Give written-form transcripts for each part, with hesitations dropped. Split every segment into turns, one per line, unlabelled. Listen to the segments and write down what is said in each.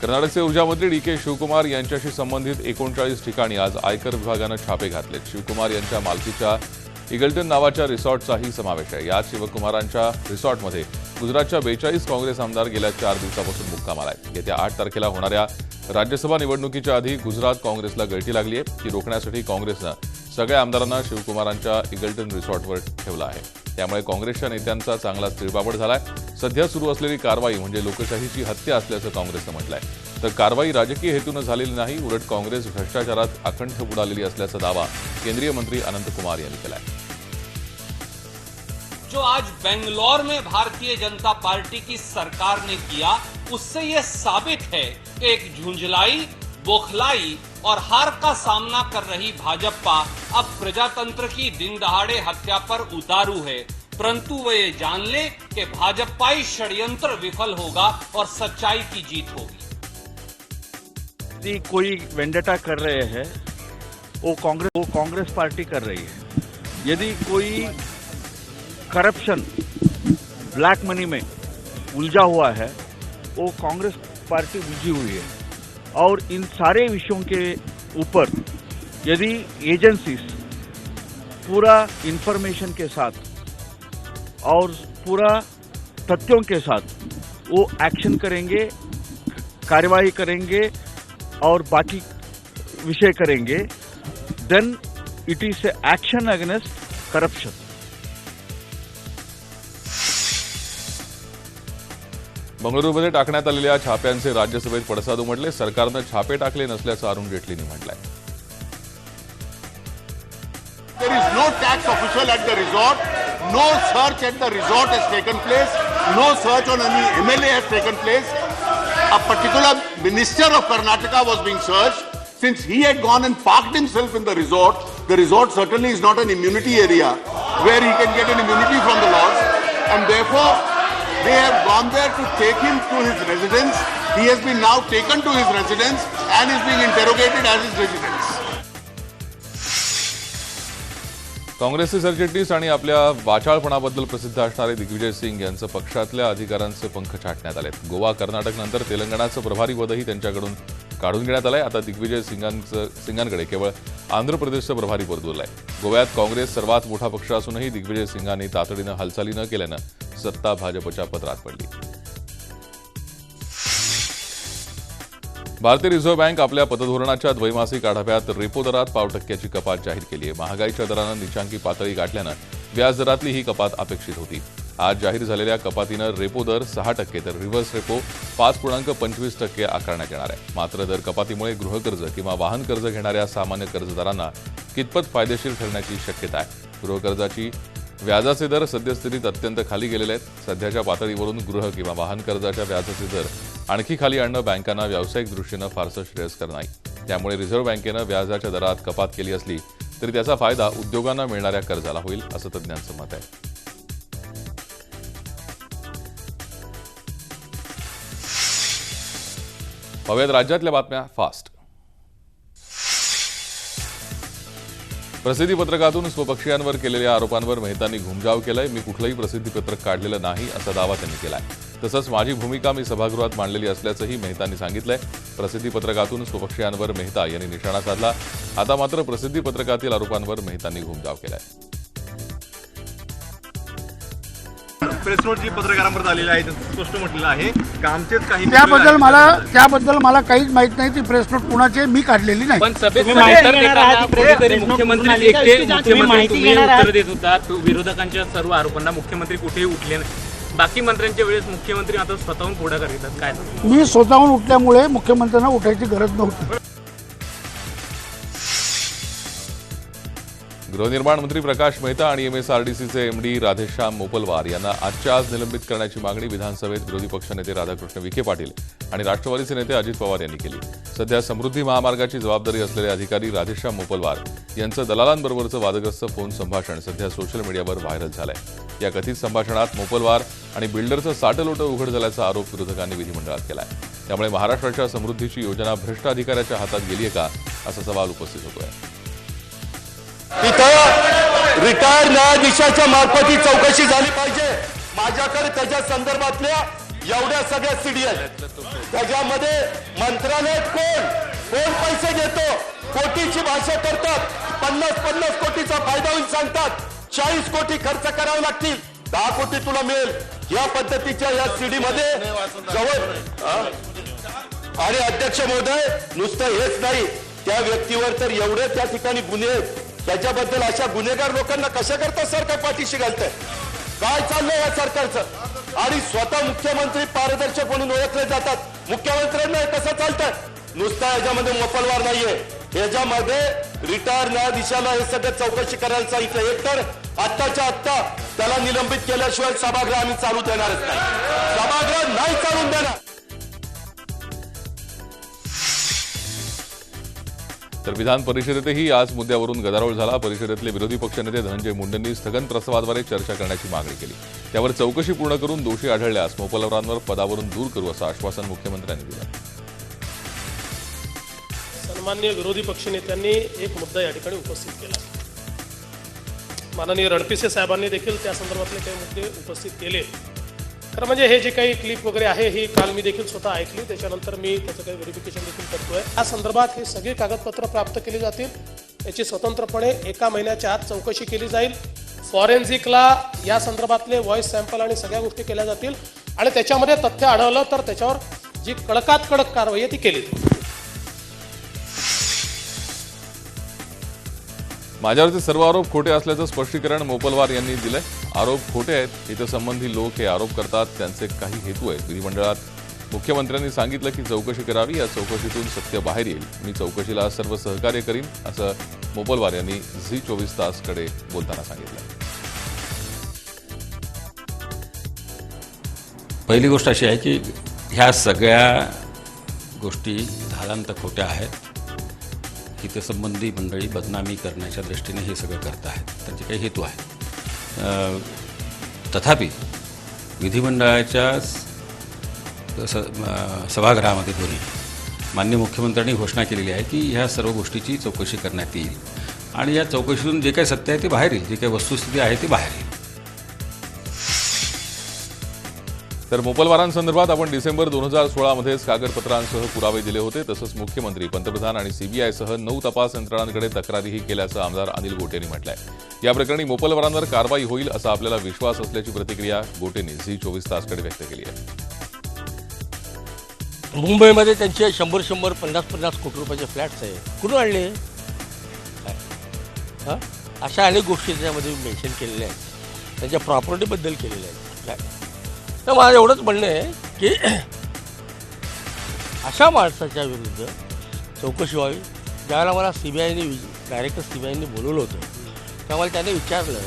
कर्नाटकचे ऊर्जा मंत्री डी के शिवकुमार यांच्याशी संबंधित 39 ठिकाणी आज आयकर विभागानं छापे घातले। शिवकुमार यांच्या मालकीच्या इगल्टन नावाच्या रिसॉर्टचाही समावेश आहे। यात शिवकुमारांच्या रिसॉर्टमध्ये गुजरातच्या 42 काँग्रेस आमदार गेल्या 4 दिवसापासून मुक्कामाला आहेत। येत्या 8 तारखेला होणाऱ्या राज्यसभा निवडणुकीच्या आधी गुजरात काँग्रेसला गळती लागली आहे। ती रोखण्यासाठी काँग्रेसनं सगळ्या आमदारांना शिवकुमारांच्या इगल्टन रिसॉर्टवर ठेवलं आहे। त्यामुळे काँग्रेसच्या नेत्यांचा चांगलाच तिळपापड झालाय। सध्या सुरू असलेली कारवाई म्हणजे लोकशाहीची हत्या असल्याचं काँग्रेसनं म्हटलंय। तर कारवाई राजकीय हेतूनं झालेली नाही, उलट काँग्रेस भ्रष्टाचारात अखंड बुडालेली असल्याचा दावा केंद्रीय मंत्री अनंत कुमार यांनी केलाय।
जो आज बेंगलोर में भारतीय जनता पार्टी की सरकार ने किया, उससे ये साबित है कि एक झुंझलाई, बौखलाई और हार का सामना कर रही भाजपा अब प्रजातंत्र की दिन दहाड़े हत्या पर उतारू है। परंतु वो ये जान ले कि भाजपाई षड्यंत्र विफल होगा और सच्चाई की जीत होगी।
यदि कोई वेंडेटा कर रहे हैं वो कांग्रेस पार्टी कर रही है। यदि कोई करप्शन, ब्लैक मनी में उलझा हुआ है वो कांग्रेस पार्टी उलझी हुई है। और इन सारे विषयों के ऊपर यदि एजेंसीज पूरा इंफॉर्मेशन के साथ और पूरा तथ्यों के साथ वो एक्शन करेंगे, कार्रवाई करेंगे और बाकी विषय करेंगे, then it is action against corruption.
बंगळुरूमध्ये टाकण्यात आलेल्या छाप्यांचे राज्यसभेत पडसाद उमटले। सरकारनं छापे टाकले नसल्याचं अरुण जेटलींनी म्हटलंय।
There is no tax official at the resort. No search at the resort has taken place. No search on any MLA has taken place. A particular minister of Karnataka was being searched. Since he had gone and parked himself in the resort certainly is not an immunity area where he can get an immunity from the laws. And therefore, they have gone there to take him to his residence. He has been now taken to his residence and is being interrogated at his residence.
काँग्रेसचे सरचिटणीस आणि आपल्या वाचाळपणाबद्दल प्रसिद्ध असणारे दिग्विजय सिंग यांचं पक्षातल्या अधिकाऱ्यांचे पंख छाटण्यात आलेत। गोवा, कर्नाटक नंतर तेलंगणाचं प्रभारी पदही त्यांच्याकडून काढून घेण्यात आलंय। आता दिग्विजय सिंगांकडे केवळ आंध्र प्रदेशचं प्रभारी पद उरलंय। गोव्यात काँग्रेस सर्वात मोठा पक्ष असूनही दिग्विजय सिंगांनी तातडीनं हालचाली न केल्यानं सत्ता भाजपच्या पदरात पडली। भारतीय रिझर्व्ह बँक आपल्या पतधोरणाच्या द्वैमासिक आढाव्यात रेपो दरात पाव टक्क्याची कपात जाहीर केली आहे। महागाईच्या दरानं नीचांकी पातळी गाठल्यानं व्याजदरातली ही कपात अपेक्षित होती। आज जाहीर झालेल्या कपातीनं रेपो दर 6% तर रिव्हर्स रेपो 5.25% आकारण्यात येणार आहे। मात्र दर कपातीमुळे गृहकर्ज किंवा वाहन कर्ज घेणाऱ्या सामान्य कर्जदारांना कितपत फायदेशीर ठरण्याची शक्यता आहे। गृहकर्जाची व्याजाचे दर सद्यस्थितीत अत्यंत खाली गेलेले आहेत। सध्याच्या पातळीवरून गृह किंवा वाहन कर्जाच्या व्याजाचे दर आणखी खाली आणणं बँकांना व्यावसायिक दृष्टीनं फारसं श्रेयस्कर नाही। त्यामुळे रिझर्व्ह बँकेनं व्याजाच्या दरात कपात केली असली तरी त्याचा फायदा उद्योगांना मिळणाऱ्या कर्जाला होईल असं तज्ज्ञांचं मत आहे। पाहूयात राज्यातल्या बातम्या फास्ट। प्रसिद्धी पत्रकातून स्वपक्षीयांवर केलेल्या आरोपांवर मेहतांनी घुमजाव केलाय। मी कुठलंही प्रसिद्धी पत्रक काढलेलं नाही असा दावा त्यांनी केलाय। तसंच माझी भूमिका मी सभागृहात मांडलेली असल्याचंही मेहतांनी सांगितलंय। प्रसिद्धी पत्रकातून स्वपक्षीयांवर मेहता यांनी निशाणा साधला। आता मात्र प्रसिद्धी पत्रकातील आरोपांवर मेहतांनी घुमजाव केलाय।
प्रेस नोट जी पत्रकारांवर आलेली आहे स्पष्ट म्हटलेलं आहे की आमचेच काही
त्याबद्दल मला काहीच माहित नाही। ती प्रेस नोट कुणाची मी काढलेली नाही।
पण सभेत मुख्यमंत्री उत्तर देत होता। विरोधकांच्या सर्व आरोपांना मुख्यमंत्री कुठेही उठले नाही। बाकी मंत्र्यांच्या वेळेस मुख्यमंत्री आता स्वतःहून पुढाकार घेतात। काय
मी स्वतःहून उठल्यामुळे मुख्यमंत्र्यांना उठायची गरज नव्हती।
गृहनिर्माण मंत्री प्रकाश मेहता आणि MSRDCचे MD राधेश्याम मोपलवार यांना आजच्या आज निलंबित करण्याची मागणी विधानसभेत विरोधी पक्षनेते राधाकृष्ण विखे पाटील आणि राष्ट्रवादीचे नेते अजित पवार यांनी केली। सध्या समृद्धी महामार्गाची जबाबदारी असलेले अधिकारी राधेश्याम मोपलवार यांचं दलालांबरोबरचं वादग्रस्त फोन संभाषण सध्या सोशल मीडियावर व्हायरल झालंय। या कथित संभाषणात मोपलवार आणि बिल्डरचं साटलोटं उघड झाल्याचा आरोप विरोधकांनी विधिमंडळात केलाय। त्यामुळे महाराष्ट्राच्या समृद्धीची योजना भ्रष्ट अधिकाऱ्याच्या हातात गेलीये का असा सवाल उपस्थित होतोय।
इथं रिटायर्ड न्यायाधीशाच्या मार्फत ही चौकशी झाली पाहिजे। माझ्याकडे त्याच्या संदर्भातल्या एवढ्या सगळ्या सीडी आहेत. त्याच्यामध्ये मंत्रालयात कोण पैसे घेतो, कोटीची भाषा करतात, 50 कोटीचा फायदा होईल सांगतात, 40 कोटी खर्च करावे लागतील, 10 कोटी तुला मिळेल. या पद्धतीच्या या सीडी मध्ये जवळ आणि अध्यक्ष महोदय नुसतं हेच नाही, त्या व्यक्तीवर तर एवढे त्या ठिकाणी गुन्हे आहेत. त्याच्याबद्दल अशा गुन्हेगार लोकांना कशा करता सरकार पाठीशी घालतंय? काय चाललंय या सरकारचं? आणि स्वतः मुख्यमंत्री पारदर्शक म्हणून ओळखले जातात. मुख्यमंत्र्यांना हे कसं चालतंय? नुसता याच्यामध्ये मोपलवार नाहीये, याच्यामध्ये रिटायर न्यायाधीशाला हे सगळं चौकशी करायला सांगितलं. एकतर आत्ताच्या आत्ता त्याला निलंबित केल्याशिवाय सभागृह आम्ही चालू देणारच नाही. सभागृह नाही चालून देणार.
तर विधान परिषदेतही आज मुद्द्यावरून गदारोळ झाला. परिषदेतले विरोधी पक्षनेते धनंजय मुंडेंनी स्थगन प्रस्तावाद्वारे चर्चा करण्याची मागणी केली. त्यावर चौकशी पूर्ण करून दोषी आढळल्यास मोपलवारांवर पदावरून दूर करू असं आश्वासन मुख्यमंत्र्यांनी दिलं.
सन्माननीय विरोधी पक्षनेत्यांनी एक मुद्दा या ठिकाणी उपस्थित केला. माननीय रणपिसे साहेबांनी देखील त्या संदर्भातले काही मुद्दे उपस्थित केले. तर म्हणजे हे जे काही क्लिप वगैरे आहे ही काल मी देखील स्वतः ऐकली, त्याच्यानंतर मी त्याचं काही व्हेरिफिकेशन देखील करतोय. या संदर्भात ही सगळी कागदपत्र प्राप्त केली जातील. याची स्वतंत्रपणे 1 महिन्याच्या आत चौकशी केली जाईल. फॉरेन्सिकला या संदर्भातले व्हॉइस सॅम्पल आणि सगळ्या गोष्टी केल्या जातील आणि त्याच्यामध्ये तथ्य आढळलं तर त्याच्यावर जी कडकात कडक कारवाई आहे ती केली जाईल.
माझ्यावरचे सर्व आरोप खोटे असल्याचं स्पष्टीकरण मोपलवार यांनी दिलंय. आरोप खोटे आहेत, हितसंबंधी लोक हे आरोप करतात, त्यांचे काही हेतू आहेत. विधिमंडळात मुख्यमंत्र्यांनी सांगितलं की चौकशी करावी, या चौकशीतून सत्य बाहेर येईल. मी चौकशीला सर्व सहकार्य करीन असं मोपलवार यांनी झी 24 तासकडे बोलताना सांगितलं.
पहिली गोष्ट अशी आहे की ह्या सगळ्या गोष्टी झाल्यानंतर खोट्या आहेत. हितसंबंधी मंडळी बदनामी करण्याच्या दृष्टीने हे सगळं करत आहेत, त्यांचे काही हेतू आहेत. तथापि विधिमंडळाच्या सभागृहामध्ये दोन्ही माननीय मुख्यमंत्र्यांनी घोषणा केलेली आहे की ह्या सर्व गोष्टीची चौकशी करण्यात येईल आणि या चौकशीतून जे काही सत्य आहे ते बाहेर येईल, जी काही वस्तुस्थिती आहे ती बाहेर येईल.
तर मोपलवारांसंदर्भात आपण डिसेंबर 2016 मध्येच कागदपत्रांसह पुरावे दिले होते. तसंच मुख्यमंत्री, पंतप्रधान आणि सीबीआयसह 9 तपास यंत्रणांकडे तक्रारीही केल्याचं आमदार अनिल गोटेंनी म्हटलंय. या प्रकरणी मोपलवारांवर कारवाई होईल असा आपल्याला विश्वास असल्याची प्रतिक्रिया गोटेंनी झी 24 तासकडे व्यक्त केली आहे.
मुंबईमध्ये त्यांचे 100-50 कोटी रुपयाचे फ्लॅट्स आहे. कुठून आणले? अशा अनेक गोष्टी त्याच्यामध्ये मेन्शन केलेल्या आहेत, त्यांच्या प्रॉपर्टीबद्दल केलेल्या आहेत. तर माझं एवढंच म्हणणं आहे की अशा माणसाच्या विरुद्ध चौकशी व्हावी. ज्यावेळेला मला डायरेक्टर सीबीआयने बोलवलं होतं त्यामुळे त्याने विचारलं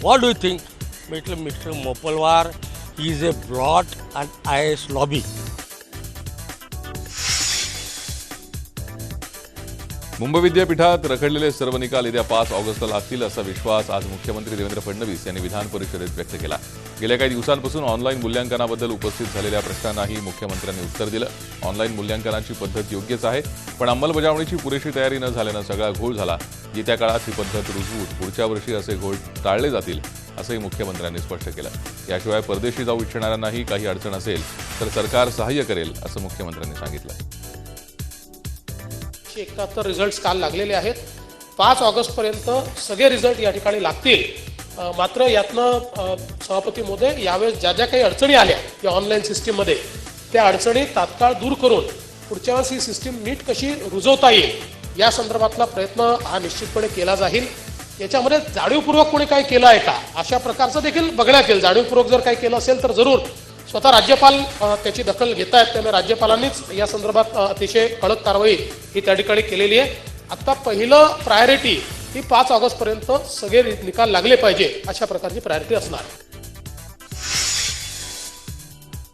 व्हॉट डू यू थिंक. म्हटलं mister Mopalwar is a broad and IAS lobby.
Mumbai विद्यापीठात रखडलेले सर्व निकाल येत्या 5 ऑगस्टला लागतील असा विश्वास आज मुख्यमंत्री देवेंद्र फडणवीस यांनी विधान परिषदेत व्यक्त केला. गेल्या काही दिवसांपासून ऑनलाईन मूल्यांकनाबद्दल उपस्थित झालेल्या प्रश्नांनाही मुख्यमंत्र्यांनी उत्तर दिलं. ऑनलाईन मूल्यांकनाची पद्धत योग्यच आहे, पण अंमलबजावणीची पुरेशी तयारी न झाल्यानं सगळा घोळ झाला. येत्या काळात ही पद्धत रुजवून पुढच्या वर्षी असे घोळ टाळले जातील असंही मुख्यमंत्र्यांनी स्पष्ट केलं. याशिवाय परदेशी जाऊ इच्छिणाऱ्यांनाही काही अडचण असेल तर सरकार सहाय्य करेल असं मुख्यमंत्र्यांनी सांगितलं.
71 रिझल्ट्स काल लागलेले आहेत. 5 ऑगस्टपर्यंत सगळे रिझल्ट या ठिकाणी लागतील. मात्र यातनं सभापती महोदय यावेळेस ज्या ज्या काही अडचणी आल्या या ऑनलाईन सिस्टीममध्ये त्या अडचणी तात्काळ दूर करून पुढच्या वेळेस ही सिस्टीम नीट कशी रुजवता येईल या संदर्भातला प्रयत्न हा निश्चितपणे केला जाईल. याच्यामध्ये जाणीवपूर्वक कोणी काही केलं आहे का अशा प्रकारचं देखील बघण्यात येईल. जाणीवपूर्वक जर काही केलं असेल तर जरूर स्वतः राज्यपाल त्याची दखल घेत आहेत. त्यामुळे राज्यपालांनीच या संदर्भात अतिशय कडक कारवाई ही त्या ठिकाणी केलेली आहे. आता पहिलं प्रायोरिटी ही 5 ऑगस्टपर्यंत सगळे निकाल लागले पाहिजे अशा प्रकारची प्रायोरिटी असणार.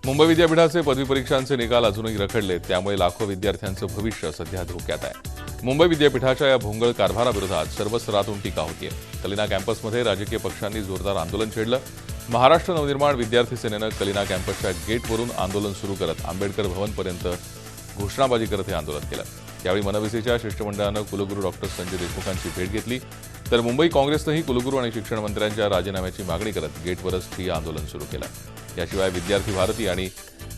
मुंबई विद्यापीठाचे पदवी परीक्षांचे निकाल अजूनही रखडलेत, त्यामुळे लाखो विद्यार्थ्यांचं भविष्य सध्या धोक्यात आहे. मुंबई विद्यापीठाच्या या भोंगळ कारभाराविरोधात सर्व स्तरातून टीका होतीये. कलिना कॅम्पसमध्ये राजकीय पक्षांनी जोरदार आंदोलन छेडलं. महाराष्ट्र नवनिर्माण विद्यार्थी सेनेनं कलिना कॅम्पसच्या गेटवरून आंदोलन सुरू करत आंबेडकर भवनपर्यंत घोषणाबाजी करत हे आंदोलन केलं. यावेळी मनविसेच्या शिष्टमंडळानं कुलगुरू डॉक्टर संजय देशमुखांची भेट घेतली. तर मुंबई काँग्रेसनंही कुलगुरू आणि शिक्षण मंत्र्यांच्या राजीनाम्याची मागणी करत गेटवरच ठिय्या आंदोलन सुरू केलं. याशिवाय विद्यार्थी भारती आणि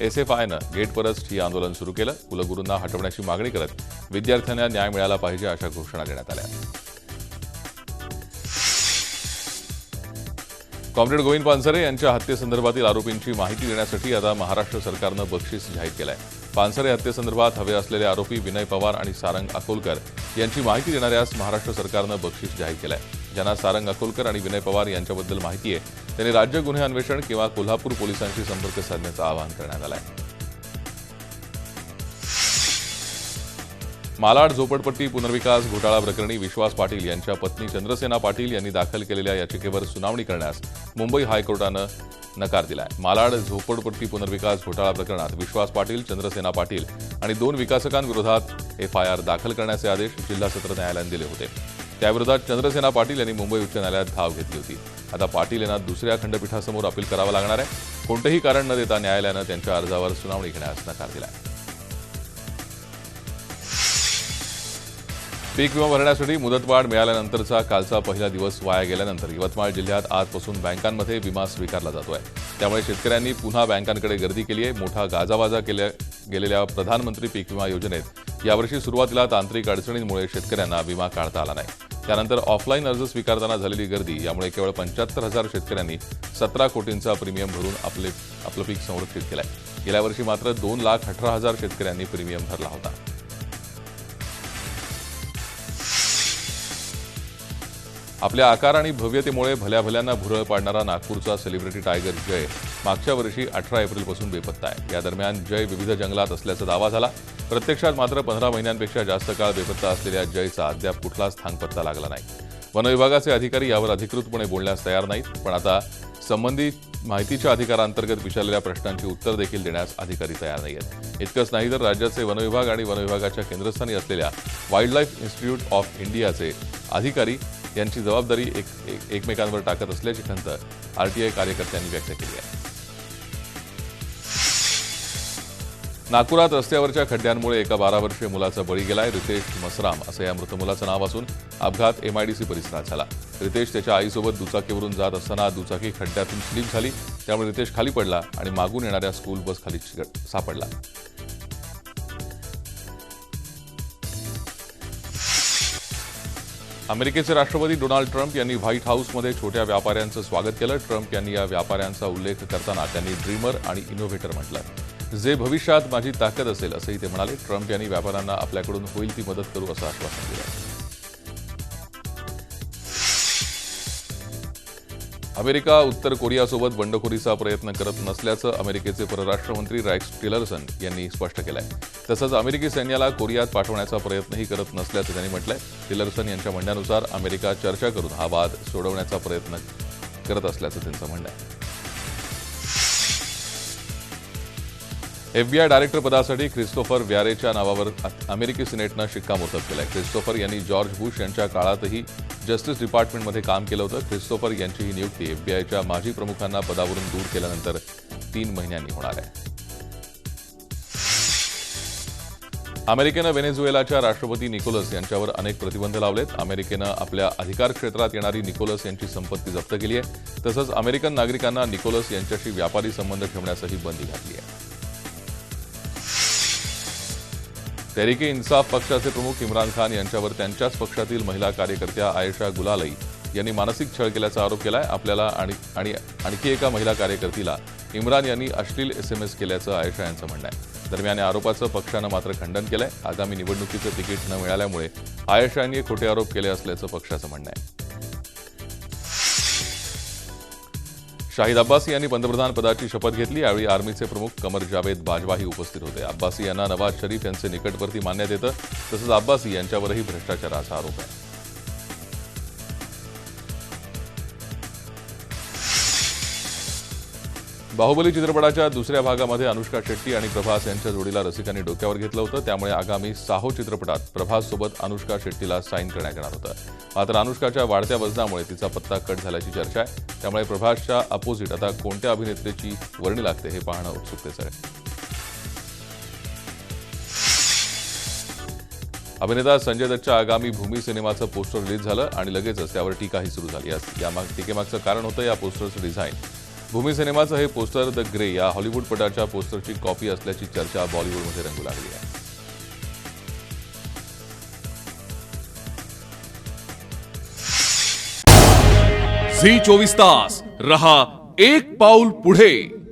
SFIनं गेट परस्ट ही आंदोलन सुरू केलं. कुलगुरूंना हटवण्याची मागणी करत विद्यार्थ्यांना न्याय मिळाला पाहिजे अशा घोषणा देण्यात आल्या. कॉम्रेड गोविंद पानसरे यांच्या हत्येसंदर्भातील आरोपींची माहिती देण्यासाठी आता महाराष्ट्र सरकारनं बक्षीस जाहीर केलं आहे. पानसरे हत्येसंदर्भात हवे असलेले आरोपी विनय पवार आणि सारंग अकोलकर यांची माहिती देणाऱ्यास महाराष्ट्र सरकारनं बक्षीस जाहीर केलं आहे. ज्यांना सारंग अकोलकर आणि विनय पवार यांच्याबद्दल माहिती आहे त्यांनी राज्य गुन्हे अन्वेषण किंवा कोल्हापूर पोलिसांशी संपर्क साधण्याचं आवाहन करण्यात आलं आहे. मालाड झोपडपट्टी पुनर्विकास घोटाळा प्रकरणी विश्वास पाटील यांच्या पत्नी चंद्रसेना पाटील यांनी दाखल केलेल्या याचिकेवर सुनावणी करण्यास मुंबई हायकोर्टानं नकार दिलाय. मालाड झोपडपट्टी पुनर्विकास घोटाळा प्रकरणात विश्वास पाटील, चंद्रसेना पाटील आणि 2 विकासकांविरोधात FIR दाखल करण्याचे आदेश जिल्हा सत्र न्यायालयाने दिले होते. त्याविरोधात चंद्रसेना पाटील यांनी मुंबई उच्च न्यायालयात धाव घेतली होती. आता पाटील यांना दुसऱ्या खंडपीठासमोर अपील करावं लागणार आहे. कोणतेही कारण न देता न्यायालयानं त्यांच्या अर्जावर सुनावणी घेण्यास नकार दिलाय. पीक विमा भरण्यासाठी मुदतवाढ मिळाल्यानंतरचा कालचा पहिला दिवस वाया गेल्यानंतर यवतमाळ जिल्ह्यात आजपासून बँकांमध्ये विमा स्वीकारला जातोय. त्यामुळे शेतकऱ्यांनी पुन्हा बँकांकडे गर्दी केली आहे. मोठा गाजावाजा गेलेल्या प्रधानमंत्री पीक विमा योजनेत यावर्षी सुरुवातीला तांत्रिक अडचणींमुळे शेतकऱ्यांना विमा काढता आला नाही. त्यानंतर ऑफलाईन अर्ज स्वीकारताना झालेली गर्दी यामुळे केवळ 75,000 शेतकऱ्यांनी 17 कोटींचा प्रीमियम भरून आपलं पीक संरक्षित केलंय. गेल्या वर्षी मात्र 2,18,000 शेतकऱ्यांनी प्रीमियम भरला होता. आपल्या आकार आणि भव्यतेमुळे भल्याभल्यांना भुरळ पाडणारा नागपूरचा सेलिब्रिटी टायगर जय मागच्या वर्षी 18 एप्रिलपासून बेपत्ता आहे. या दरम्यान जय विविध जंगलात असल्याचा दावा झाला. प्रत्यक्षात मात्र 15 महिन्यांपेक्षा जास्त काळ बेपत्ता असलेल्या जयचा अद्याप कुठलाच थांगपत्ता लागला नाही. वनविभागाचे अधिकारी यावर अधिकृतपणे बोलण्यास तयार नाहीत. पण आता संबंधित माहितीच्या अधिकारांतर्गत विचारलेल्या प्रश्नांची उत्तर देखील देण्यास अधिकारी तयार नाहीत. इतकंच नाही तर राज्याचे वनविभाग आणि वनविभागाच्या केंद्रस्थानी असलेल्या वाईल्ड लाईफ इन्स्टिट्यूट ऑफ इंडियाचे अधिकारी यांची जबाबदारी एकमेकांवर टाकत असल्याची खंत RTI कार्यकर्त्यांनी व्यक्त केली आहे. नागपुरात रस्त्यावरच्या खड्ड्यांमुळे एका 12 वर्षीय मुलाचा बळी गेलाय. रितेश मसराम असं या मृत मुलाचं नाव असून अपघात MIDC परिसरात झाला. रितेश त्याच्या आईसोबत दुचाकीवरून जात असताना दुचाकी खड्ड्यातून स्लिप झाली. त्यामुळे रितेश खाली पडला आणि मागून येणाऱ्या स्कूल बस खाली सापडला. अमेरिकेचे राष्ट्रपती डोनाल्ड ट्रम्प यांनी व्हाईट हाऊसमध्ये छोट्या व्यापाऱ्यांचं स्वागत केलं. ट्रम्प यांनी या व्यापाऱ्यांचा उल्लेख करताना त्यांनी ड्रीमर आणि इनोव्हेटर म्हटलं. जे भविष्यात माझी ताकद असेल असंही ते म्हणाले. ट्रम्प यांनी व्यापाऱ्यांना आपल्याकडून होईल ती मदत करू असं आश्वासन दिलं. अमेरिका उत्तर कोरियासोबत बंडखोरीचा प्रयत्न करत नसल्याचं अमेरिकेचे परराष्ट्र मंत्री रॅक्स टिलरसन यांनी स्पष्ट केलंय. तसंच अमेरिकी सैन्याला कोरियात पाठवण्याचा प्रयत्नही करत नसल्याचं त्यांनी म्हटलंय. टिलरसन यांच्या म्हणण्यानुसार अमेरिका चर्चा करून हा वाद सोडवण्याचा प्रयत्न करत असल्याचं त्यांचं म्हणणं आहे. FBI डायरेक्टर पदासाठी ख्रिस्तोफर व्यारेच्या नावावर अमेरिकी सिनेटनं शिक्कामोर्तब केलंय. ख्रिस्तोफर यांनी जॉर्ज बुश यांच्या काळातही जस्टिस डिपार्टमेंटमध्ये काम केलं होतं. ख्रिस्तोफर यांची ही नियुक्ती FBIच्या माजी प्रमुखांना पदावरून दूर केल्यानंतर 3 महिन्यांनी होणार आहे. अमेरिकेनं व्हेनेझुएलाच्या राष्ट्रपती निकोलस यांच्यावर अनेक प्रतिबंध लावलेत. अमेरिकेनं आपल्या अधिकार क्षेत्रात येणारी निकोलस यांची संपत्ती जप्त केली आहे. तसंच अमेरिकन नागरिकांना निकोलस यांच्याशी व्यापारी संबंध ठेवण्यासही बंदी घातली आहे. तहरीके इन्साफ पक्षाचे प्रमुख इम्रान खान यांच्यावर त्यांच्याच पक्षातील महिला कार्यकर्त्या आयेशा गुलालई यांनी मानसिक छळ केल्याचा आरोप केलाय. आपल्याला आणि आणखी एका महिला कार्यकर्तीला इम्रान यांनी अश्लील SMS केल्याचं आयेशा यांचं म्हणणं आहे. दरम्यान या आरोपाचं पक्षानं मात्र खंडन केलंय. आगामी निवडणुकीचं तिकीट न मिळाल्यामुळे आयेशा यांनी खोटे आरोप केले असल्याचं पक्षाचं म्हणणं आहे. शाहिद अब्बासी यांनी पंतप्रधान पदाची शपथ घेतली. यावेळी आर्मीचे प्रमुख कमर जावेद बाजवाही उपस्थित होते. अब्बासी यांना नवाज शरीफ यांचे निकटवर्ती मानण्यात येतं. तसंच अब्बासी यांच्यावरही भ्रष्टाचाराचा आरोप आहे. बाहुबली चित्रपटाच्या दुसऱ्या भागामध्ये अनुष्का शेट्टी आणि प्रभास यांच्या जोडीला रसिकांनी डोक्यावर घेतलं होतं. त्यामुळे आगामी साहो चित्रपटात प्रभाससोबत अनुष्का शेट्टीला साईन करण्यात येणार होतं. मात्र अनुष्काच्या वाढत्या वजनामुळे तिचा पत्ता कट झाल्याची चर्चा आहे. त्यामुळे प्रभासच्या अपोजिट आता कोणत्या अभिनेत्रीची वर्णी लागते हे पाहणं उत्सुकतेचं आहे. अभिनेता संजय दत्तच्या आगामी भूमी सिनेमाचं पोस्टर रिलीज झालं आणि लगेचच त्यावर टीकाही सुरू झाली. या टीकेमागचं कारण होतं या पोस्टरचं डिझाईन. भूमी सिनेमाचं हे पोस्टर द ग्रे या हॉलिवूडपटाच्या पोस्टरची कॉपी असल्याची चर्चा बॉलिवूडमध्ये रंगू लागली आहे.
झी 24 तास रहा एक पाऊल पुढे.